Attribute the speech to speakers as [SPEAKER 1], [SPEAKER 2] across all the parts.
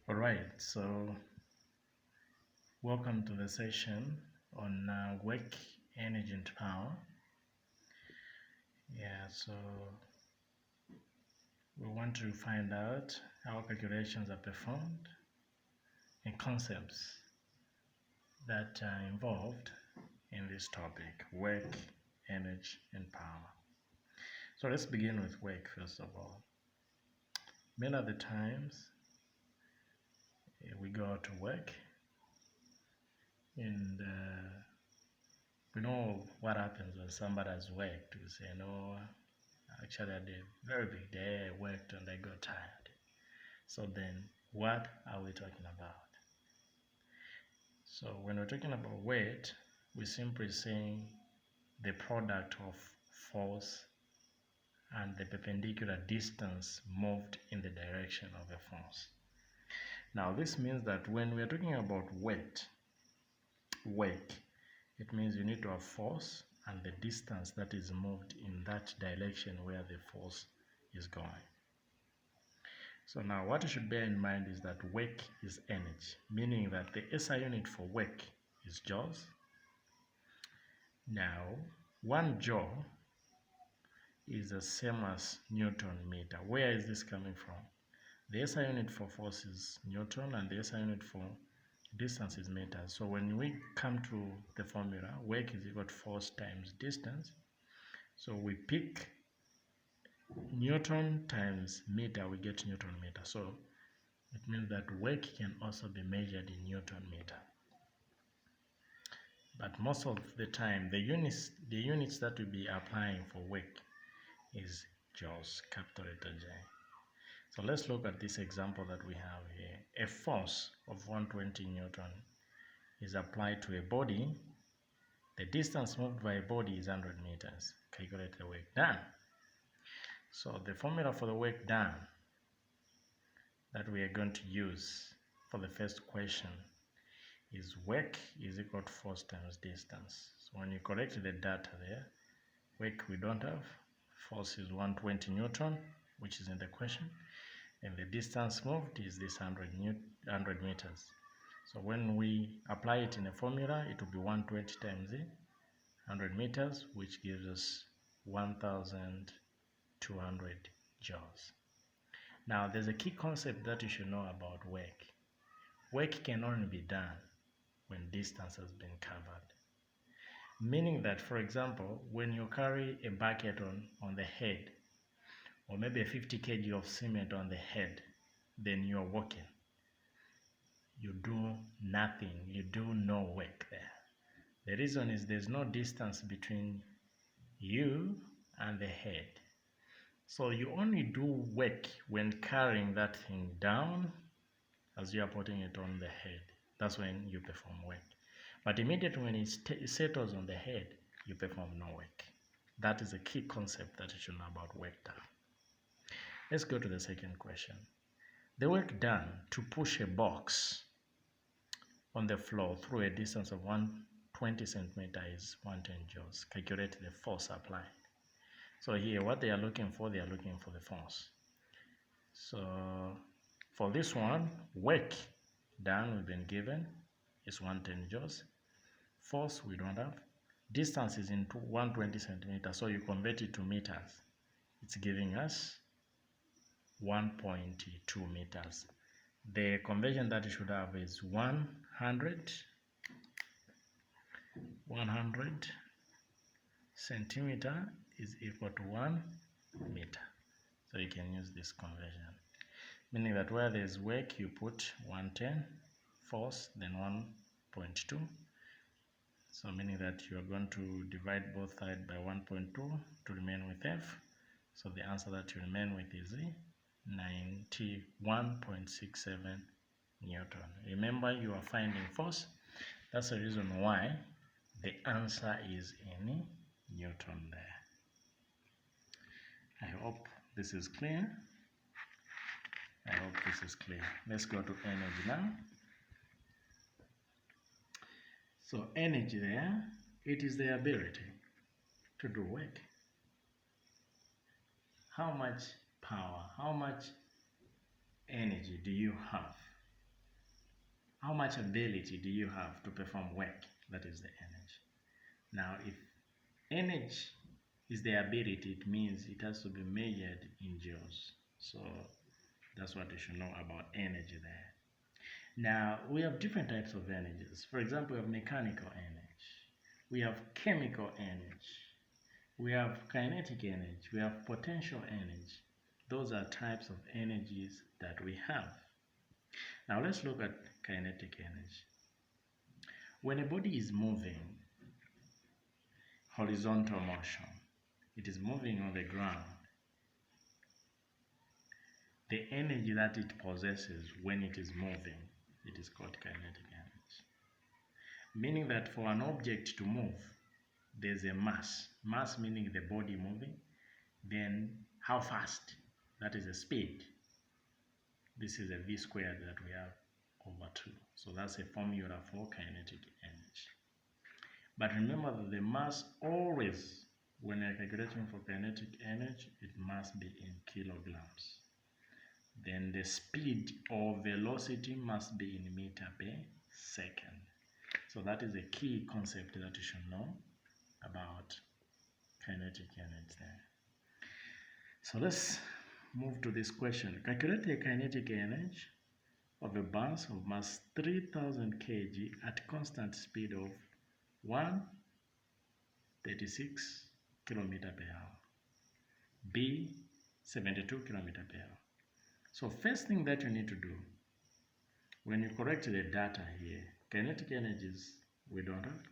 [SPEAKER 1] All right, so welcome to the session on work, energy, and power. Yeah, so we want to find out how calculations are performed and concepts that are involved in this topic work, energy, and power. So let's begin with work first of all. Many of the times we go out to work and we know what happens when somebody has worked. We say, no, actually I had a very big day, I worked and I got tired. So then what are we talking about? So when we're talking about weight, we're simply saying the product of force and the perpendicular distance moved in the direction of a force. Now this means that when we're talking about weight, it means you need to have force and the distance that is moved in that direction where the force is going. So now what you should bear in mind is that work is energy, meaning that the SI unit for work is joules. Now 1 joule is the same as Newton meter. Where is this coming from? The SI unit for force is Newton and the SI unit for distance is meters. So when we come to the formula, work is equal to force times distance. So we pick Newton times meter, we get Newton meter. So it means that work can also be measured in Newton meter. But most of the time, the units that we'll be applying for work is joules, capital letter J. So let's look at this example that we have here. A force of 120 Newton is applied to a body. The distance moved by a body is 100 meters. Calculate the work done. So the formula for the work done that we are going to use for the first question is work is equal to force times distance. So when you correct the data there, work we don't have, force is 120 Newton, which is in the question, and the distance moved is this 100 meters. So when we apply it in a formula, it will be 120 times 100 meters, which gives us 1,200 joules. Now, there's a key concept that you should know about work. Work can only be done when distance has been covered. Meaning that, for example, when you carry a bucket on the head, or maybe a 50 kg of cement on the head, then you're walking. You do nothing, you do no work there. The reason is there's no distance between you and the head. So you only do work when carrying that thing down as you are putting it on the head. That's when you perform work. But immediately when it settles on the head, you perform no work. That is a key concept that you should know about work done. Let's go to the second question. The work done to push a box on the floor through a distance of 120 centimeters is 110 joules. Calculate the force applied. So here what they are looking for the force. So for this one, work done we've been given is 110 joules. Force we don't have. Distance is into 120 centimeters, so you convert it to meters. It's giving us 1.2 meters. The conversion that you should have is 100 centimeter is equal to 1 meter. So you can use this conversion. Meaning that where there is work, you put 110, force, then 1.2. So meaning that you are going to divide both sides by 1.2 to remain with F. So the answer that you remain with is 91.67 Newton. Remember, you are finding force. That's the reason why the answer is in Newton there. I hope this is clear. Let's go to energy now. So energy there, it is the ability to do work. How much power, how much energy do you have how much ability do you have to perform work? That is the energy. Now, if energy is the ability, it means it has to be measured in joules. So that's what you should know about energy there. Now, we have different types of energies. For example, we have mechanical energy, we have chemical energy, we have kinetic energy, we have potential energy. Those are types of energies that we have. Now, let's look at kinetic energy. When a body is moving, horizontal motion, it is moving on the ground, the energy that it possesses when it is moving, it is called kinetic energy. Meaning that for an object to move, there's a mass. Mass meaning the body moving, then how fast, that is the speed. This is a v squared that we have over 2. So that's a formula for kinetic energy. But remember that the mass always, when you're calculating for kinetic energy, it must be in kilograms. Then the speed or velocity must be in meter per second. So that is a key concept that you should know about kinetic energy there. So let's move to this question. Calculate the kinetic energy of a bounce of mass 3000 kg at constant speed of 136 km per hour. B, 72 km per hour. So first thing that you need to do, when you correct the data here, kinetic energies, we don't have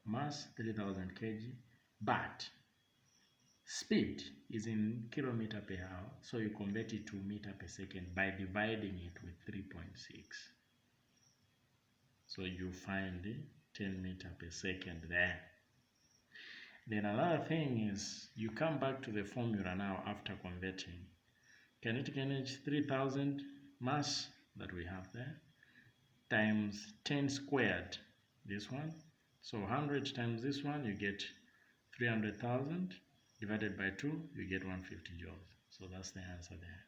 [SPEAKER 1] mass 3000 kg, but speed is in kilometer per hour, so you convert it to meter per second by dividing it with 3.6. So you find 10 meter per second there. Then another thing is you come back to the formula now after converting. Kinetic energy 3000 mass that we have there times 10 squared, this one. So 100 times this one, you get 300,000 divided by 2, you get 150 joules. So that's the answer there.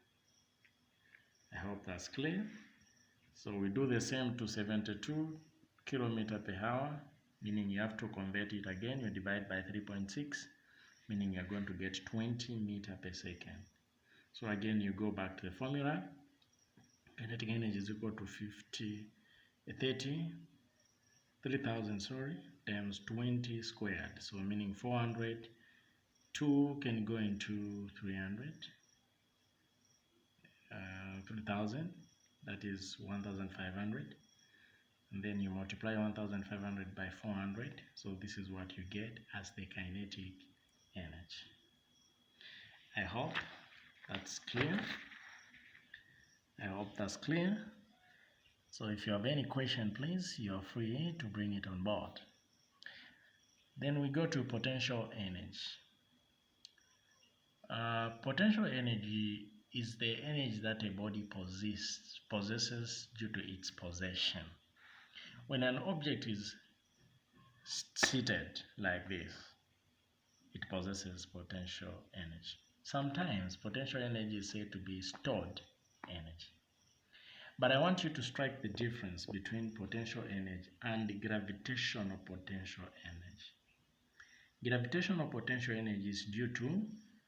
[SPEAKER 1] I hope that's clear. So we do the same to 72 km per hour, meaning you have to convert it again. You divide by 3.6, meaning you're going to get 20 meter per second. So again, you go back to the formula. Kinetic energy is equal to 3,000 times 20 squared. So meaning 400. 2 can go into 300. 3,000, that is 1,500. And then you multiply 1,500 by 400. So this is what you get as the kinetic energy. I hope that's clear. So if you have any question, please, you're free to bring it on board. Then we go to potential energy. Potential energy is the energy that a body possesses due to its possession. When an object is seated like this, it possesses potential energy. Sometimes potential energy is said to be stored energy. But I want you to strike the difference between potential energy and gravitational potential energy. Gravitational potential energy is due to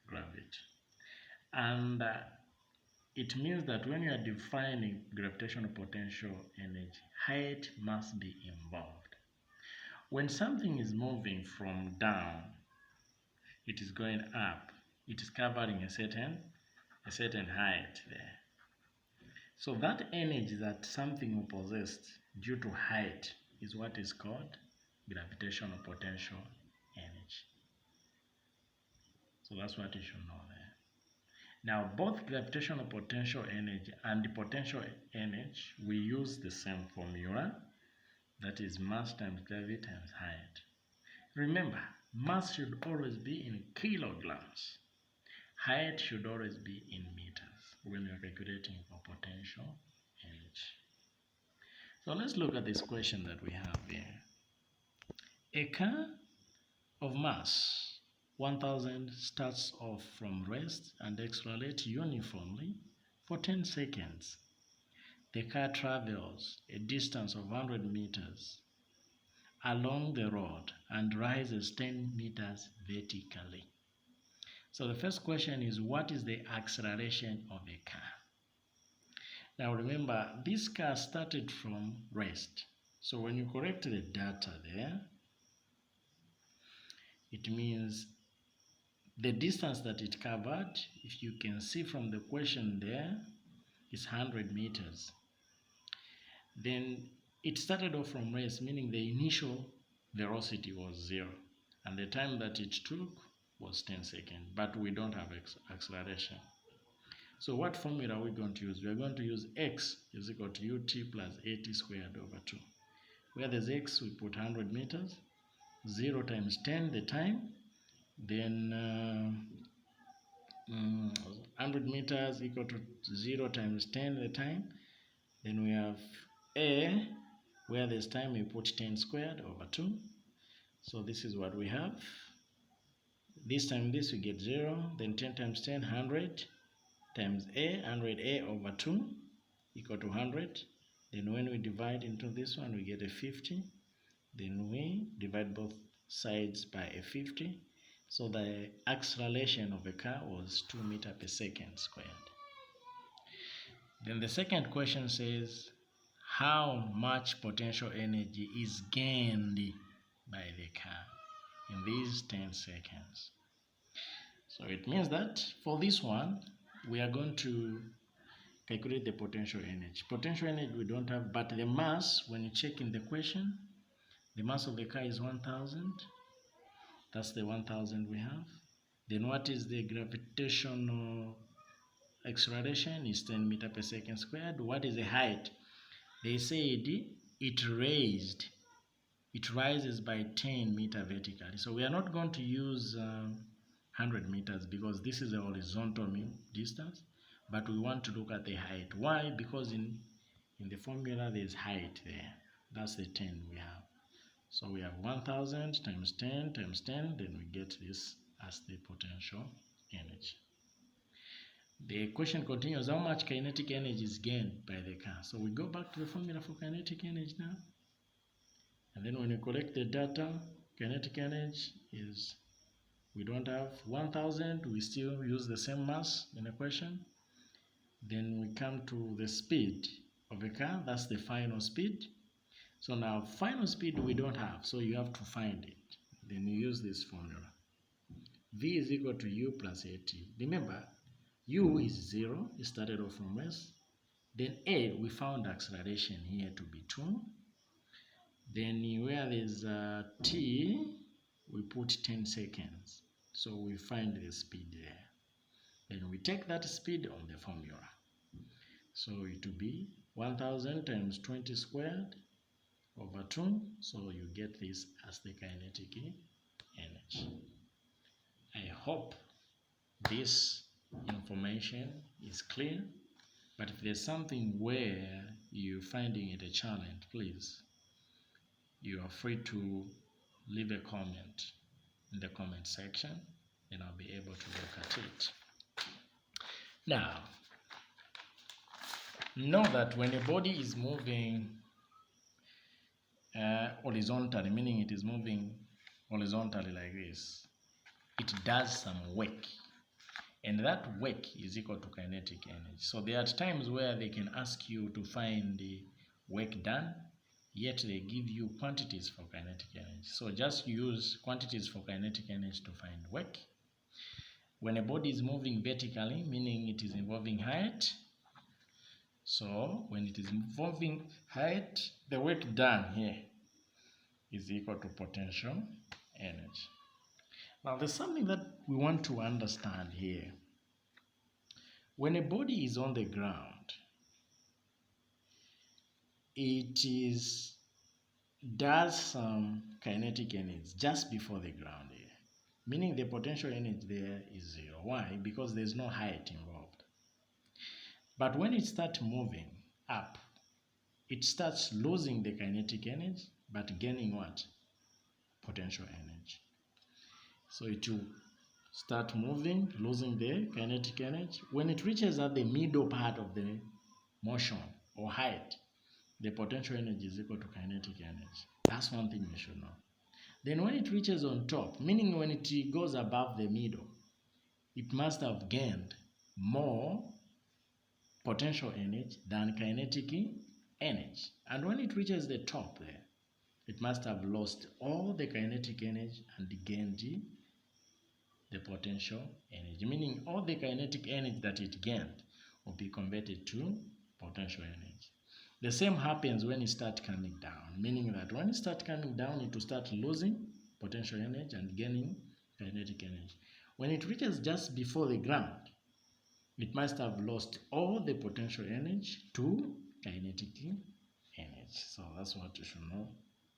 [SPEAKER 1] gravity. And it means that when you are defining gravitational potential energy, height must be involved. When something is moving from down, it is going up. It is covering a certain height there. So that energy that something will possess due to height is what is called gravitational potential energy. So that's what you should know there. Now, both gravitational potential energy and the potential energy, we use the same formula, that is mass times gravity times height. Remember, mass should always be in kilograms. Height should always be in meters when you're calculating for potential energy. So let's look at this question that we have here. A car of mass 1000 starts off from rest and accelerates uniformly for 10 seconds. the car travels a distance of 100 meters along the road and rises 10 meters vertically. So the first question is, what is the acceleration of a car? Now remember, this car started from rest. So when you correct the data there, it means the distance that it covered, if you can see from the question there, is 100 meters. Then it started off from rest, meaning the initial velocity was 0. And the time that it took was 10 seconds. But we don't have acceleration. So what formula are we going to use? We are going to use x is equal to ut plus at squared over 2. Where there's x, we put 100 meters. 0 times 10, the time. Then 100 meters equal to 0 times 10, the time. Then we have a, where there's time, we put 10 squared over 2. So this is what we have. This time this we get 0. Then 10 times 10, 100 times a, 100a over 2 equal to 100. Then when we divide into this one, we get a 50. Then we divide both sides by a 50. So the acceleration of a car was 2 meters per second squared. Then the second question says, how much potential energy is gained by the car in these 10 seconds? So it means that for this one, we are going to calculate the potential energy. Potential energy we don't have, but the mass, when you check in the question, the mass of the car is 1,000. That's the 1,000 we have. Then what is the gravitational acceleration? Is 10 meters per second squared. What is the height? They said it rises by 10 meters vertically. So we are not going to use 100 meters because this is a horizontal distance, but we want to look at the height. Why? Because in the formula there's height there. That's the 10 we have. So we have 1,000 times 10 times 10, then we get this as the potential energy. The question continues, how much kinetic energy is gained by the car? So we go back to the formula for kinetic energy now. And then when you collect the data, kinetic energy is, we don't have 1,000, we still use the same mass in the question. Then we come to the speed of a car, that's the final speed. So now final speed we don't have, so you have to find it. Then you use this formula. V is equal to U plus AT. Remember, U is 0, it started off from rest. Then A, we found acceleration here to be 2. Then where there's T, we put 10 seconds. So we find the speed there. Then we take that speed on the formula. So it will be 1,000 times 20 squared over 2. So you get this as the kinetic energy. I hope this information is clear. But if there's something where you're finding it a challenge, please, you are free to leave a comment in the comment section, and I'll be able to look at it. Now, know that when a body is moving horizontally, meaning it is moving horizontally like this, it does some work. And that work is equal to kinetic energy. So there are times where they can ask you to find the work done, yet they give you quantities for kinetic energy. So just use quantities for kinetic energy to find work. When a body is moving vertically, meaning it is involving height, so when it is involving height, the work done here is equal to potential energy. Now there's something that we want to understand here. When a body is on the ground, it does some kinetic energy just before the ground here, meaning the potential energy there is 0. Why? Because there's no height involved. But when it starts moving up, it starts losing the kinetic energy, but gaining what? Potential energy. So it will start moving, losing the kinetic energy. When it reaches at the middle part of the motion, or height, the potential energy is equal to kinetic energy. That's one thing you should know. Then when it reaches on top, meaning when it goes above the middle, it must have gained more potential energy than kinetic energy. And when it reaches the top there, it must have lost all the kinetic energy and gained the potential energy, meaning all the kinetic energy that it gained will be converted to potential energy. The same happens when it starts coming down, meaning that when it starts coming down, it will start losing potential energy and gaining kinetic energy. When it reaches just before the ground, it must have lost all the potential energy to kinetic energy. So that's what you should know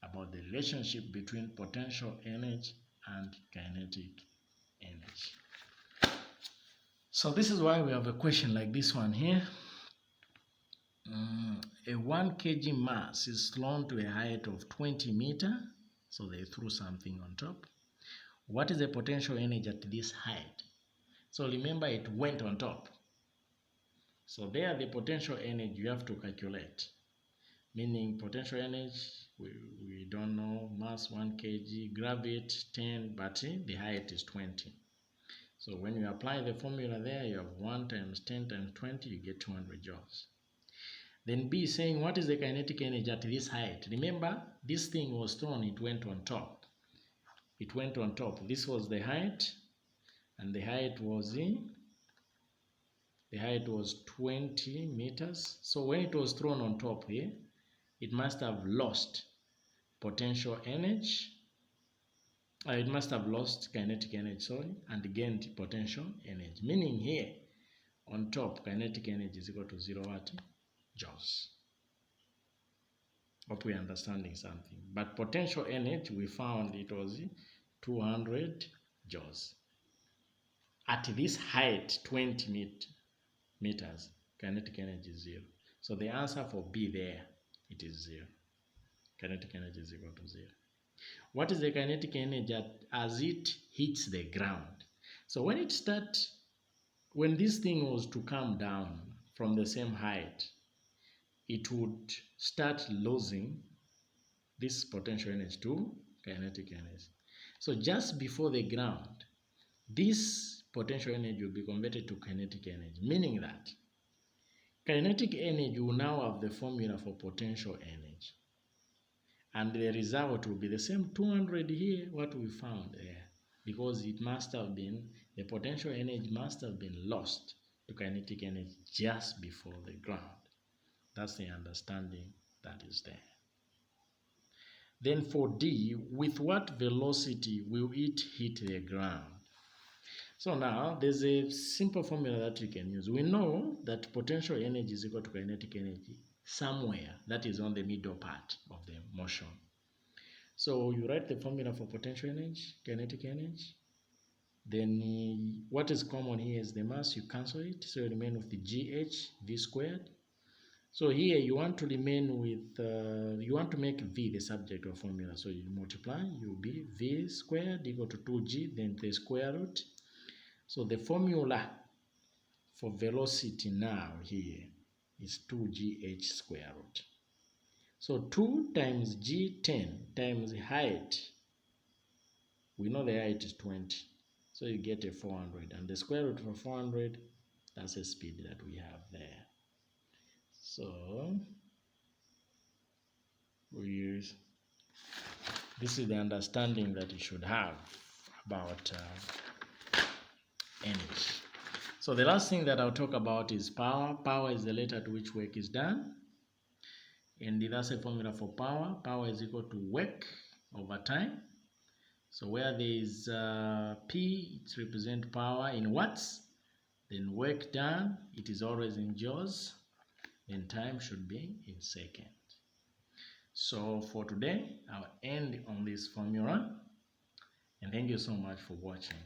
[SPEAKER 1] about the relationship between potential energy and kinetic energy. So this is why we have a question like this one here. A 1 kg mass is thrown to a height of 20 meters. So they threw something on top. What is the potential energy at this height? So remember, it went on top. So there, the potential energy you have to calculate. Meaning potential energy, we don't know, mass 1 kg, gravity 10, but the height is 20. So when you apply the formula there, you have 1 times 10 times 20, you get 200 joules. Then B is saying, what is the kinetic energy at this height? Remember, this thing was thrown, it went on top. It went on top. This was the height, and the height was 20 meters. So when it was thrown on top here, it must have lost potential energy. It must have lost kinetic energy, and gained potential energy. Meaning here, on top, kinetic energy is equal to 0 joules. Hope we're understanding something. But potential energy, we found it was 200 joules. At this height, 20 meters, kinetic energy is 0. So the answer for B there, it is 0. Kinetic energy is equal to 0. What is the kinetic energy as it hits the ground? So when this thing was to come down from the same height, it would start losing this potential energy to kinetic energy. So just before the ground, this potential energy will be converted to kinetic energy, meaning that kinetic energy will now have the formula for potential energy. And the result will be the same 200 here, what we found there, because it must have been, the potential energy must have been lost to kinetic energy just before the ground. That's the understanding that is there. Then for D, with what velocity will it hit the ground? So now there's a simple formula that you can use. We know that potential energy is equal to kinetic energy somewhere that is on the middle part of the motion. So you write the formula for potential energy, kinetic energy. Then what is common here is the mass, you cancel it, so you remain with the GH, V squared. So here you want to remain with, you want to make V the subject of formula. So you multiply, you'll be V squared equal to 2G, then the square root. So the formula for velocity now here is 2GH square root. So 2 times G10 times height, we know the height is 20. So you get a 400, and the square root for 400, that's a speed that we have there. So this is the understanding that you should have about energy. So the last thing that I'll talk about is power. Power is the rate at which work is done. And that's a formula for power. Power is equal to work over time. So where there is P, it represents power in watts. Then work done, it is always in joules. Then time should be in seconds. So for today, I'll end on this formula. And thank you so much for watching.